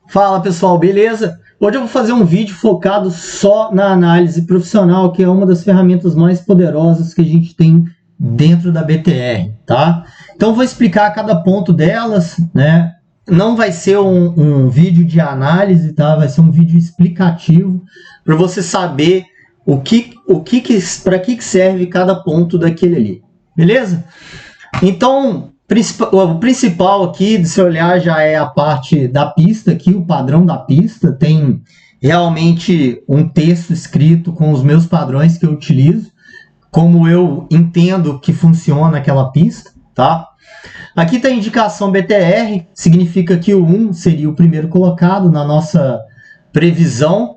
Fala pessoal, beleza? Hoje eu vou fazer um vídeo focado só na análise profissional, que é uma das ferramentas mais poderosas que a gente tem dentro da BTR, tá? Então eu vou explicar cada ponto delas, né? Não vai ser um vídeo de análise, tá? Vai ser um vídeo explicativo para você saber para que serve cada ponto daquele ali, beleza? Então, o principal aqui, de se olhar, já é a parte da pista aqui, o padrão da pista. Tem realmente um texto escrito com os meus padrões que eu utilizo, como eu entendo que funciona aquela pista, tá? Aqui tem a indicação BTR, significa que o 1 seria o primeiro colocado na nossa previsão,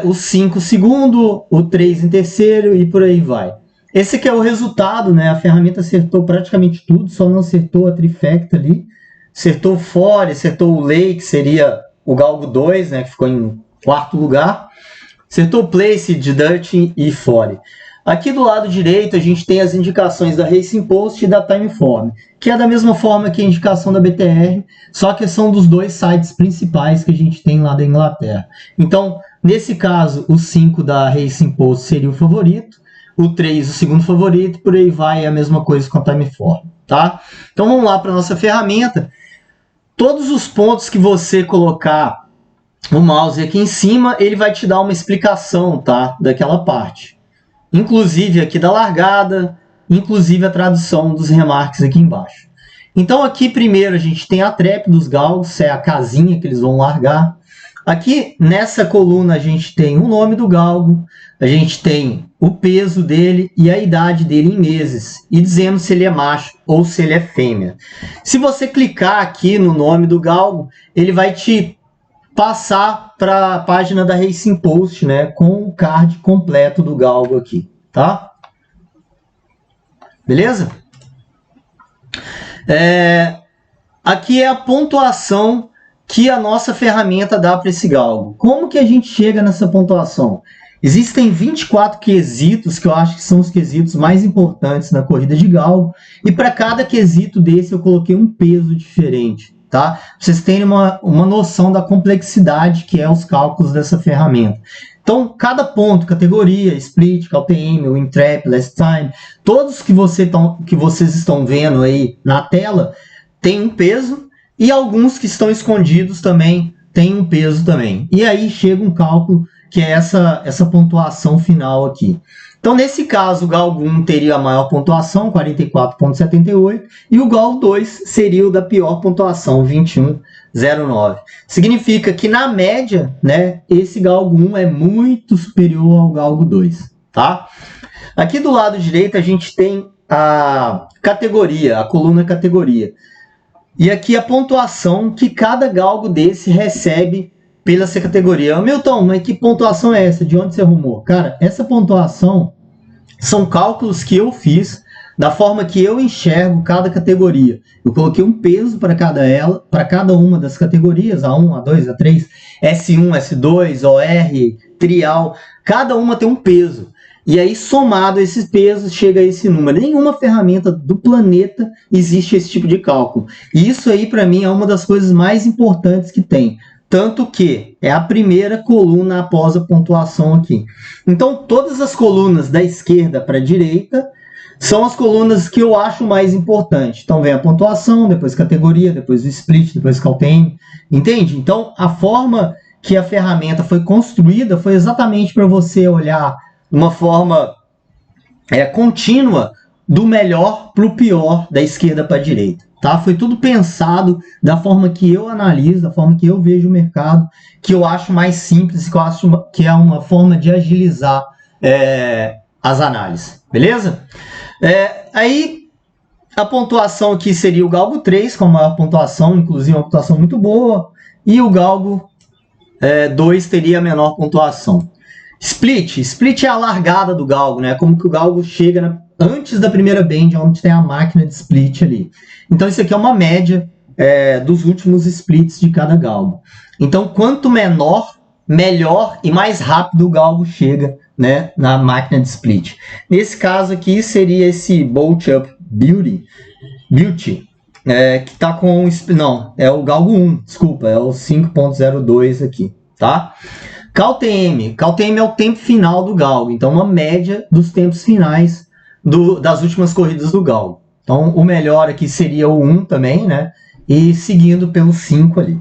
o 5 segundo, o 3 em terceiro e por aí vai. Esse aqui é o resultado, né? A ferramenta acertou praticamente tudo, só não acertou a trifecta ali. Acertou o fore, acertou o lay, que seria o galgo 2, né? Que ficou em quarto lugar. Acertou o place, deduct e fore. Aqui do lado direito a gente tem as indicações da Racing Post e da Timeform, que é da mesma forma que a indicação da BTR, só que são dos dois sites principais que a gente tem lá da Inglaterra. Então, nesse caso, o 5 da Racing Post seria o favorito, o 3 o segundo favorito, por aí vai, a mesma coisa com a Timeform, tá? Então vamos lá para a nossa ferramenta. Todos os pontos que você colocar o mouse aqui em cima, ele vai te dar uma explicação, tá? Daquela parte. Inclusive aqui da largada, inclusive a tradução dos remarques aqui embaixo. Então aqui primeiro a gente tem a trap dos galgos, é a casinha que eles vão largar. Aqui nessa coluna a gente tem o nome do galgo, a gente tem o peso dele e a idade dele em meses, e dizendo se ele é macho ou se ele é fêmea. Se você clicar aqui no nome do galgo, ele vai te passar para a página da Racing Post, né, com o card completo do galgo aqui, tá? Beleza? Aqui é a pontuação que a nossa ferramenta dá para esse galgo. Como que a gente chega nessa pontuação? Existem 24 quesitos que eu acho que são os quesitos mais importantes na corrida de galgo, e para cada quesito desse eu coloquei um peso diferente, tá? Pra vocês terem uma noção da complexidade que é os cálculos dessa ferramenta. Então, cada ponto, categoria, split, KTM, win trap, last time, todos que vocês estão vendo aí na tela, tem um peso, e alguns que estão escondidos também têm um peso também. E aí chega um cálculo que é essa pontuação final aqui. Então, nesse caso, o galgo 1 teria a maior pontuação, 44,78, e o galgo 2 seria o da pior pontuação, 21,09. Significa que, na média, né, esse galgo 1 é muito superior ao galgo 2, tá? Aqui do lado direito a gente tem a categoria, a coluna categoria. E aqui a pontuação que cada galgo desse recebe pela essa categoria. Milton, mas que pontuação é essa? De onde você arrumou? Cara, essa pontuação são cálculos que eu fiz da forma que eu enxergo cada categoria. Eu coloquei um peso para cada uma das categorias, A1, A2, A3, S1, S2, OR, trial. Cada uma tem um peso. E aí, somado a esses pesos, chega a esse número. Nenhuma ferramenta do planeta existe esse tipo de cálculo. E isso aí, para mim, é uma das coisas mais importantes que tem. Tanto que é a primeira coluna após a pontuação aqui. Então, todas as colunas da esquerda para a direita são as colunas que eu acho mais importantes. Então, vem a pontuação, depois categoria, depois o split, depois o KTM. Entende? Então, a forma que a ferramenta foi construída foi exatamente para você olhar de uma forma contínua do melhor para o pior, da esquerda para a direita. Tá? Foi tudo pensado da forma que eu analiso, da forma que eu vejo o mercado, que eu acho mais simples, que eu acho que é uma forma de agilizar as análises. Beleza? Aí a pontuação aqui seria o galgo 3, com a maior pontuação, inclusive uma pontuação muito boa, e o galgo 2 teria a menor pontuação. Split é a largada do galgo, né? Como que o galgo chega antes da primeira bend, onde tem a máquina de split ali. Então isso aqui é uma média dos últimos splits de cada galgo. Então quanto menor, melhor e mais rápido o galgo chega, né, na máquina de split. Nesse caso aqui seria esse Bolt Up Beauty, que está com... Não, é o galgo 1, desculpa, é o 5.02 aqui, tá? CalTM. CalTM é o tempo final do galgo, então uma média dos tempos finais das últimas corridas do galgo. Então o melhor aqui seria o 1 também, né? E seguindo pelo 5 ali.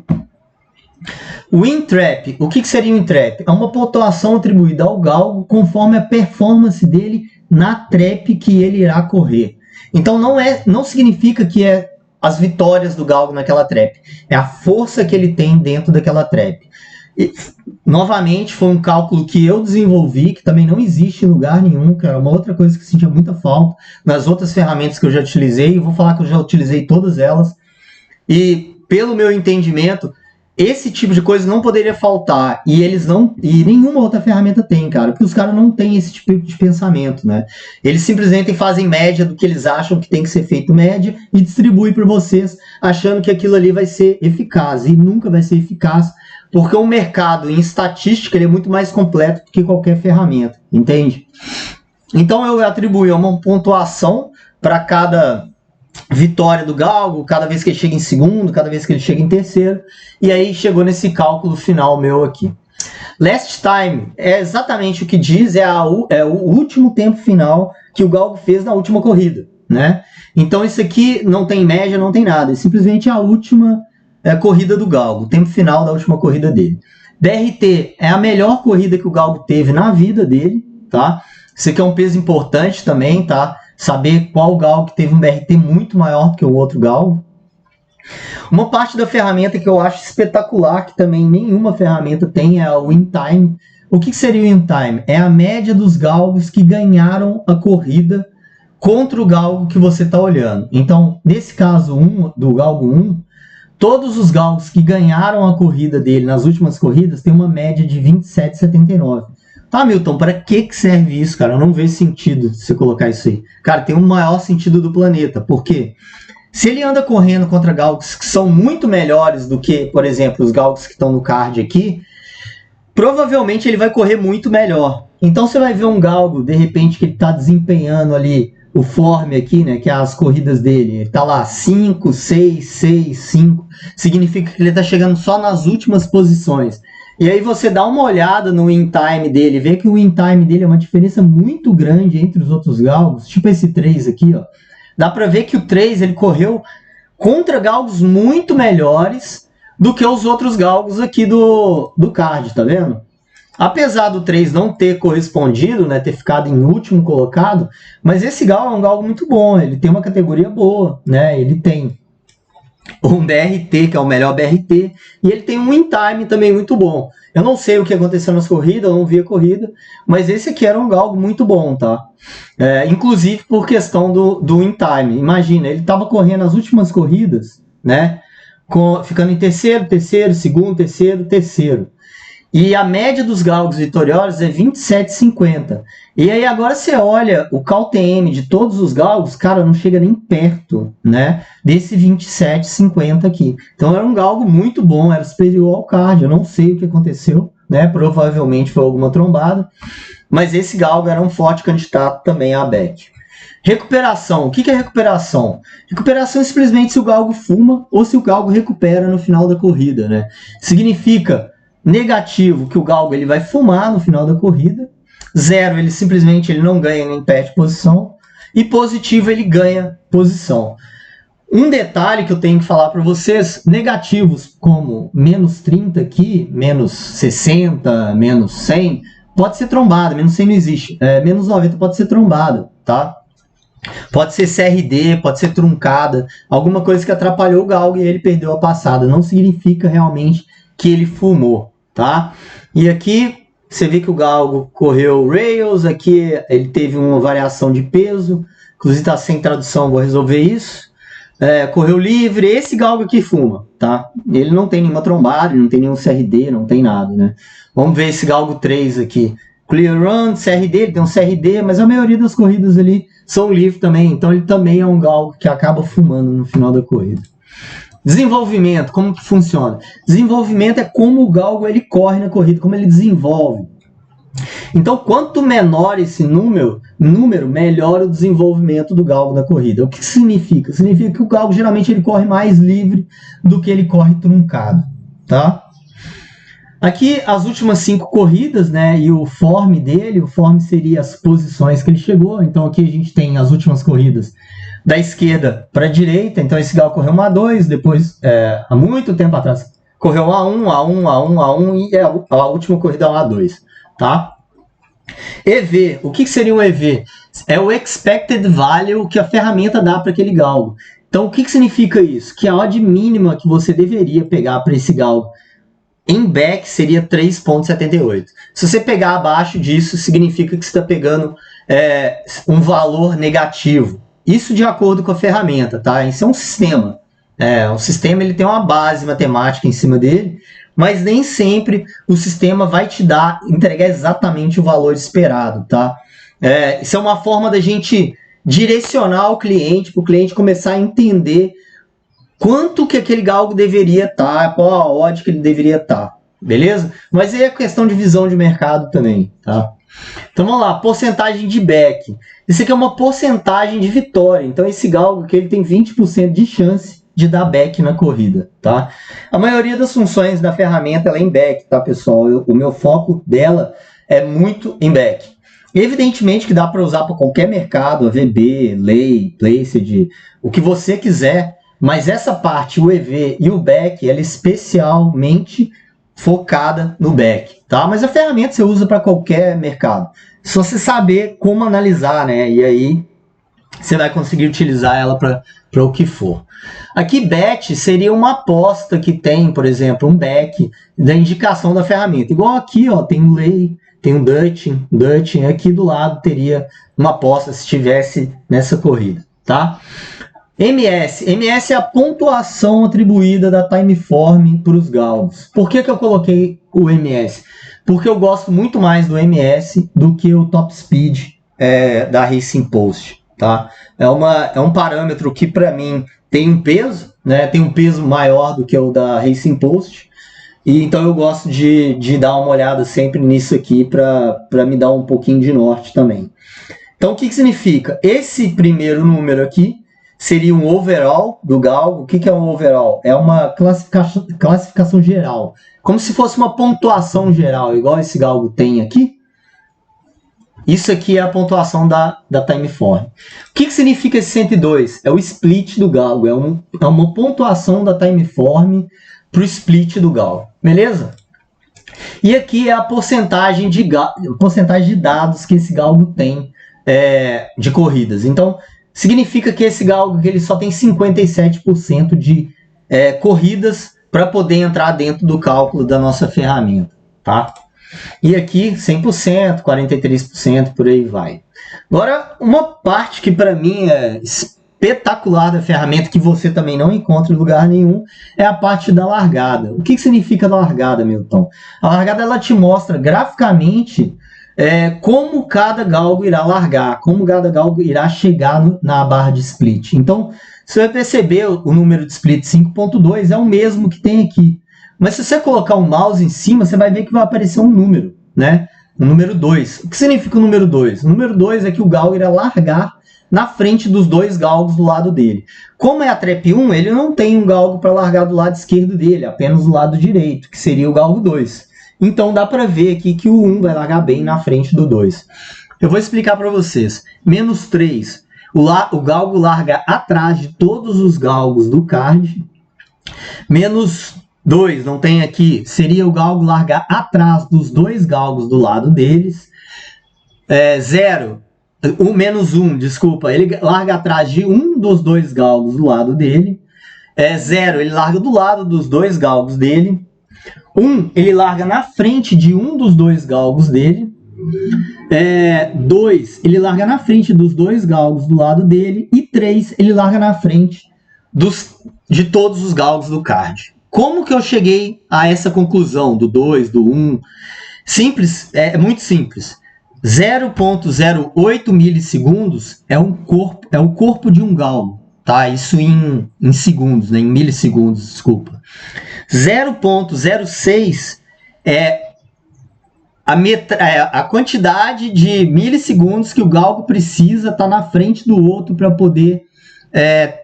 O WinTrap, o que seria o WinTrap? É uma pontuação atribuída ao galgo conforme a performance dele na trap que ele irá correr. Então não significa que é as vitórias do galgo naquela trap, é a força que ele tem dentro daquela trap. E, novamente, foi um cálculo que eu desenvolvi, que também não existe em lugar nenhum, cara, uma outra coisa que eu sentia muita falta nas outras ferramentas que eu já utilizei, eu vou falar que eu já utilizei todas elas, e pelo meu entendimento, esse tipo de coisa não poderia faltar, e nenhuma outra ferramenta tem, cara, porque os caras não têm esse tipo de pensamento, né? Eles simplesmente fazem média do que eles acham que tem que ser feito média e distribuem para vocês, achando que aquilo ali vai ser eficaz, e nunca vai ser eficaz, porque o mercado em estatística ele é muito mais completo do que qualquer ferramenta, entende? Então eu atribuí uma pontuação para cada vitória do galgo, cada vez que ele chega em segundo, cada vez que ele chega em terceiro, e aí chegou nesse cálculo final meu aqui. Last time é exatamente o que diz, é o último tempo final que o galgo fez na última corrida, né? Então isso aqui não tem média, não tem nada, é simplesmente a última corrida do galgo, o tempo final da última corrida dele. DRT é a melhor corrida que o galgo teve na vida dele, tá? Isso aqui é um peso importante também, tá? Saber qual galgo que teve um BRT muito maior do que o outro galgo. Uma parte da ferramenta que eu acho espetacular, que também nenhuma ferramenta tem, é o WinTime. O que seria o WinTime? É a média dos galgos que ganharam a corrida contra o galgo que você está olhando. Então, nesse caso do galgo 1, todos os galgos que ganharam a corrida dele nas últimas corridas têm uma média de 27,79. Tá, Milton, para que serve isso, cara? Eu não vejo sentido você colocar isso aí. Cara, tem o maior sentido do planeta. Por quê? Se ele anda correndo contra galgos que são muito melhores do que, por exemplo, os galgos que estão no card aqui, provavelmente ele vai correr muito melhor. Então você vai ver um galgo, de repente, que ele está desempenhando ali o form aqui, né, que é as corridas dele. Ele tá lá 5, 6, 6, 5. Significa que ele está chegando só nas últimas posições. E aí você dá uma olhada no win time dele, vê que o win time dele é uma diferença muito grande entre os outros galgos, tipo esse 3 aqui, ó. Dá pra ver que o 3 ele correu contra galgos muito melhores do que os outros galgos aqui do card, tá vendo? Apesar do 3 não ter correspondido, né, ter ficado em último colocado, mas esse galgo é um galgo muito bom, ele tem uma categoria boa, né, ele tem um BRT, que é o melhor BRT, e ele tem um win time também muito bom. Eu não sei o que aconteceu nas corridas, eu não vi a corrida, mas esse aqui era um galgo muito bom, tá? Inclusive por questão do win time. Imagina, ele estava correndo as últimas corridas, né? Ficando em terceiro, segundo, terceiro. E a média dos galgos vitoriosos é 27,50. E aí agora você olha o CalTM de todos os galgos, cara, não chega nem perto, né, desse 27,50 aqui. Então era um galgo muito bom, era superior ao card. Eu não sei o que aconteceu, né, provavelmente foi alguma trombada, mas esse galgo era um forte candidato também a back. Recuperação. O que é recuperação? Recuperação é simplesmente se o galgo fuma ou se o galgo recupera no final da corrida, né? Significa negativo que o galgo ele vai fumar no final da corrida, 0 ele simplesmente não ganha nem perde posição, e positivo ele ganha posição. Um detalhe que eu tenho que falar para vocês, negativos como menos 30 aqui, menos 60, menos 100, pode ser trombada, menos 100 não existe, menos 90 pode ser trombada, tá? Pode ser CRD, pode ser truncada, alguma coisa que atrapalhou o galgo e ele perdeu a passada, não significa realmente que ele fumou, tá? E aqui você vê que o galgo correu rails, aqui ele teve uma variação de peso, inclusive está sem tradução, vou resolver isso. Correu livre, esse galgo aqui fuma, tá? Ele não tem nenhuma trombada, não tem nenhum CRD, não tem nada, né? Vamos ver esse galgo 3 aqui. Clear run, CRD, ele tem um CRD, mas a maioria das corridas ali são livre também, então ele também é um galgo que acaba fumando no final da corrida. Desenvolvimento, como que funciona? Desenvolvimento é como o galgo ele corre na corrida, como ele desenvolve. Então, quanto menor esse número, número melhora o desenvolvimento do galgo na corrida. O que significa? Significa que o galgo geralmente ele corre mais livre do que ele corre truncado, tá? Aqui as últimas 5 corridas, né, e o form dele, o form seria as posições que ele chegou. Então aqui a gente tem as últimas corridas da esquerda para a direita. Então esse galgo correu uma A2, depois, há muito tempo atrás, correu A1, A1, A1, A1 e a última corrida A2, tá? EV, o que seria um EV? É o expected value que a ferramenta dá para aquele galgo. Então, o que significa isso? Que a odd mínima que você deveria pegar para esse galgo em back seria 3,78. Se você pegar abaixo disso, significa que você está pegando um valor negativo. Isso de acordo com a ferramenta, tá? Isso é um sistema. O sistema ele tem uma base matemática em cima dele, mas nem sempre o sistema vai te entregar exatamente o valor esperado, tá? Isso é uma forma da gente direcionar o cliente, para o cliente começar a entender quanto que aquele galgo deveria estar, qual a odd que ele deveria estar, beleza? Mas aí é questão de visão de mercado também, tá? Então vamos lá, porcentagem de back. Isso aqui é uma porcentagem de vitória, então esse galgo aqui ele tem 20% de chance de dar back na corrida, tá? A maioria das funções da ferramenta ela é em back, tá, pessoal? O meu foco dela é muito em back. Evidentemente que dá para usar para qualquer mercado, AVB, lay, placed, o que você quiser, mas essa parte, o EV e o back, ela é especialmente focada no back, tá? Mas a ferramenta você usa para qualquer mercado. Só você saber como analisar, né? E aí você vai conseguir utilizar ela para o que for. Aqui, bet seria uma aposta que tem, por exemplo, um back da indicação da ferramenta. Igual aqui, ó, tem um lay, tem um Dutching, aqui do lado teria uma aposta se estivesse nessa corrida, tá? MS é a pontuação atribuída da Timeform para os galgos. Por que eu coloquei o MS? Porque eu gosto muito mais do MS do que o Top Speed da Racing Post, tá? É um parâmetro que para mim tem um peso, né? Tem um peso maior do que o da Racing Post, e então eu gosto de dar uma olhada sempre nisso aqui para me dar um pouquinho de norte também. Então o que significa? Esse primeiro número aqui seria um overall do galgo. O que é um overall? É uma classificação geral, como se fosse uma pontuação geral, igual esse galgo tem aqui. Isso aqui é a pontuação da Timeform. O que significa esse 102? É o split do galgo, é uma pontuação da Timeform para o split do galgo, beleza? E aqui é a porcentagem de dados que esse galgo tem de corridas. Então, significa que esse galgo que ele só tem 57% de corridas para poder entrar dentro do cálculo da nossa ferramenta, tá? E aqui 100%, 43%, por aí vai. Agora, uma parte que para mim é espetacular da ferramenta, que você também não encontra em lugar nenhum, é a parte da largada. O que significa da largada, Milton? A largada ela te mostra graficamente como cada galgo irá largar, como cada galgo irá chegar na barra de split. Então, você vai perceber o número de split 5.2 é o mesmo que tem aqui. Mas se você colocar um mouse em cima, você vai ver que vai aparecer um número, né? O número 2. O que significa o número 2? O número 2 é que o galgo irá largar na frente dos dois galgos do lado dele. Como é a trap 1, ele não tem um galgo para largar do lado esquerdo dele, apenas do lado direito, que seria o galgo 2. Então dá para ver aqui que o 1 vai largar bem na frente do 2. Eu vou explicar para vocês. Menos 3, o galgo larga atrás de todos os galgos do card. Menos 2, não tem aqui, seria o galgo largar atrás dos dois galgos do lado deles. 0, o menos 1, desculpa, ele larga atrás de um dos dois galgos do lado dele. 0, ele larga do lado dos dois galgos dele. 1, ele larga na frente de um dos dois galgos dele. 2, ele larga na frente dos dois galgos do lado dele. E 3, ele larga na frente de todos os galgos do card. Como que eu cheguei a essa conclusão do 2, do 1? Simples, é muito simples. 0,08 milissegundos é o corpo de um galgo, tá? Isso em segundos, né? Em milissegundos, desculpa. 0,06 é a quantidade de milissegundos que o galgo precisa estar na frente do outro para poder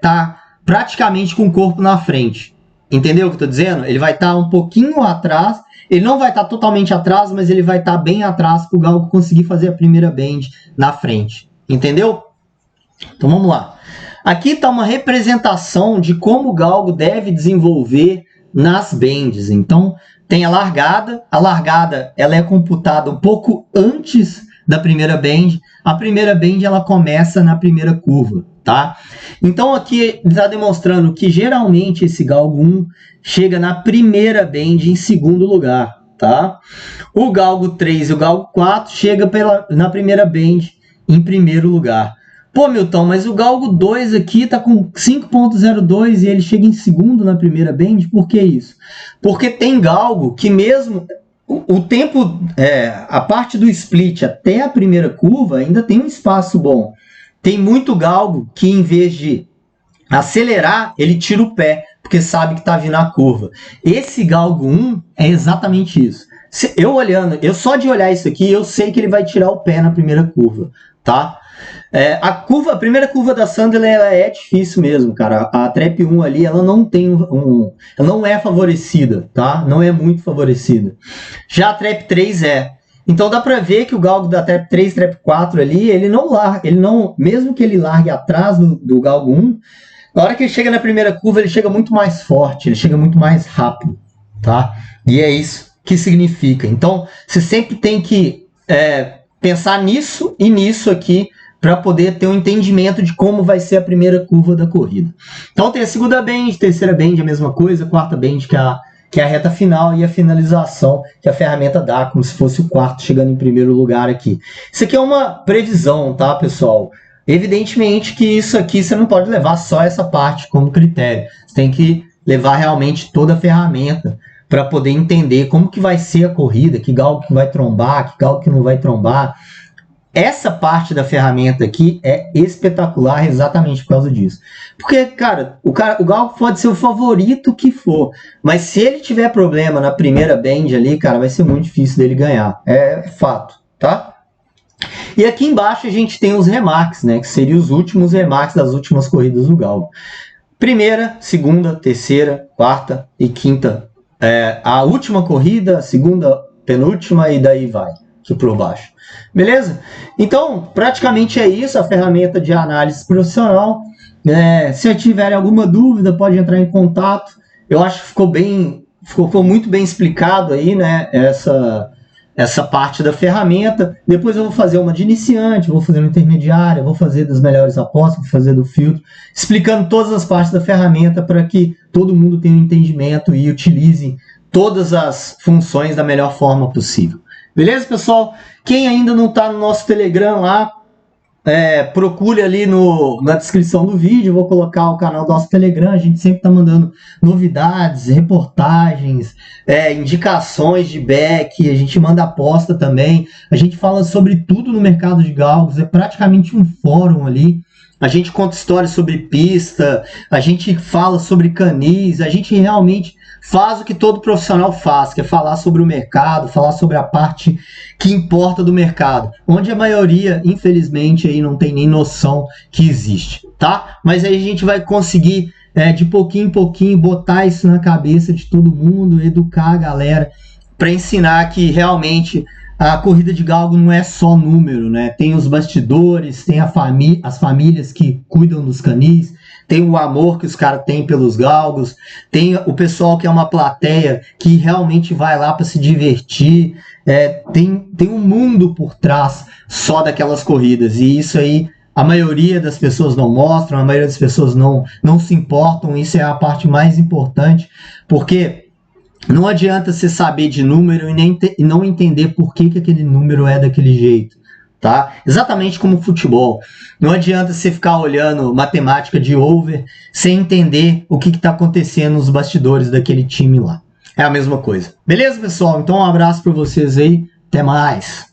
tá praticamente com o corpo na frente. Entendeu o que eu estou dizendo? Ele vai estar um pouquinho atrás, ele não vai estar totalmente atrás, mas ele vai estar bem atrás para o galgo conseguir fazer a primeira bend na frente. Entendeu? Então vamos lá. Aqui está uma representação de como o galgo deve desenvolver nas bends. Então tem a largada ela é computada um pouco antes da primeira bend. A primeira bend ela começa na primeira curva, tá? Então aqui está demonstrando que geralmente esse galgo 1 chega na primeira bend em segundo lugar, tá? O galgo 3 e o galgo 4 chega na primeira bend em primeiro lugar. Pô, Milton, mas o galgo 2 aqui tá com 5.02 e ele chega em segundo na primeira bend, por que isso? Porque tem galgo que mesmo o tempo, a parte do split até a primeira curva ainda tem um espaço bom. Tem muito galgo que em vez de acelerar, ele tira o pé, porque sabe que tá vindo a curva. Esse galgo 1 é exatamente isso. Eu só de olhar isso aqui, eu sei que ele vai tirar o pé na primeira curva, tá? A primeira curva da Sandler ela é difícil mesmo, cara. A Trap 1 ali, ela não tem ela não é favorecida, tá? Não é muito favorecida. Já a Trap 3 é. Então dá pra ver que o galgo da Trap 3, Trap 4 ali, ele não, mesmo que ele largue atrás do galgo 1, na hora que ele chega na primeira curva, ele chega muito mais forte, ele chega muito mais rápido, tá? E é isso que significa. Então, você sempre tem que pensar nisso e nisso aqui, para poder ter um entendimento de como vai ser a primeira curva da corrida. Então tem a segunda bend, terceira bend, a mesma coisa, quarta bend, que é a reta final, e a finalização, que a ferramenta dá, como se fosse o quarto chegando em primeiro lugar aqui. Isso aqui é uma previsão, tá, pessoal? Evidentemente que isso aqui você não pode levar só essa parte como critério. Você tem que levar realmente toda a ferramenta para poder entender como que vai ser a corrida, que galgo que vai trombar, que galgo que não vai trombar. Essa parte da ferramenta aqui é espetacular exatamente por causa disso. Porque, cara, o galgo pode ser o favorito que for, mas se ele tiver problema na primeira bend ali, cara, vai ser muito difícil dele ganhar. É fato, tá? E aqui embaixo a gente tem os remarques, né? Que seriam os últimos remarques das últimas corridas do galgo. Primeira, segunda, terceira, quarta e quinta. A última corrida, a segunda, penúltima e daí vai, aqui por baixo. Beleza? Então, praticamente é isso, a ferramenta de análise profissional. Se tiverem alguma dúvida, pode entrar em contato. Eu acho que ficou muito bem explicado aí, né, essa parte da ferramenta. Depois eu vou fazer uma de iniciante, vou fazer uma intermediária, vou fazer das melhores apostas, vou fazer do filtro, explicando todas as partes da ferramenta para que todo mundo tenha um entendimento e utilize todas as funções da melhor forma possível. Beleza, pessoal? Quem ainda não está no nosso Telegram lá, procure ali na descrição do vídeo. Eu vou colocar o canal do nosso Telegram. A gente sempre está mandando novidades, reportagens, indicações de back. A gente manda aposta também. A gente fala sobre tudo no mercado de galgos. É praticamente um fórum ali. A gente conta histórias sobre pista, a gente fala sobre canis, a gente realmente faz o que todo profissional faz, que é falar sobre o mercado, falar sobre a parte que importa do mercado, onde a maioria, infelizmente, aí não tem nem noção que existe, tá? Mas aí a gente vai conseguir, de pouquinho em pouquinho, botar isso na cabeça de todo mundo, educar a galera, para ensinar que realmente a corrida de galgo não é só número, né? Tem os bastidores, tem as famílias que cuidam dos canis, tem o amor que os caras têm pelos galgos, tem o pessoal que é uma plateia que realmente vai lá para se divertir, tem um mundo por trás só daquelas corridas, e isso aí a maioria das pessoas não mostram, a maioria das pessoas não se importam. Isso é a parte mais importante, porque não adianta você saber de número e não entender por que aquele número é daquele jeito, tá? Exatamente como futebol. Não adianta você ficar olhando matemática de over sem entender o que está acontecendo nos bastidores daquele time lá. É a mesma coisa. Beleza, pessoal? Então um abraço para vocês aí. Até mais.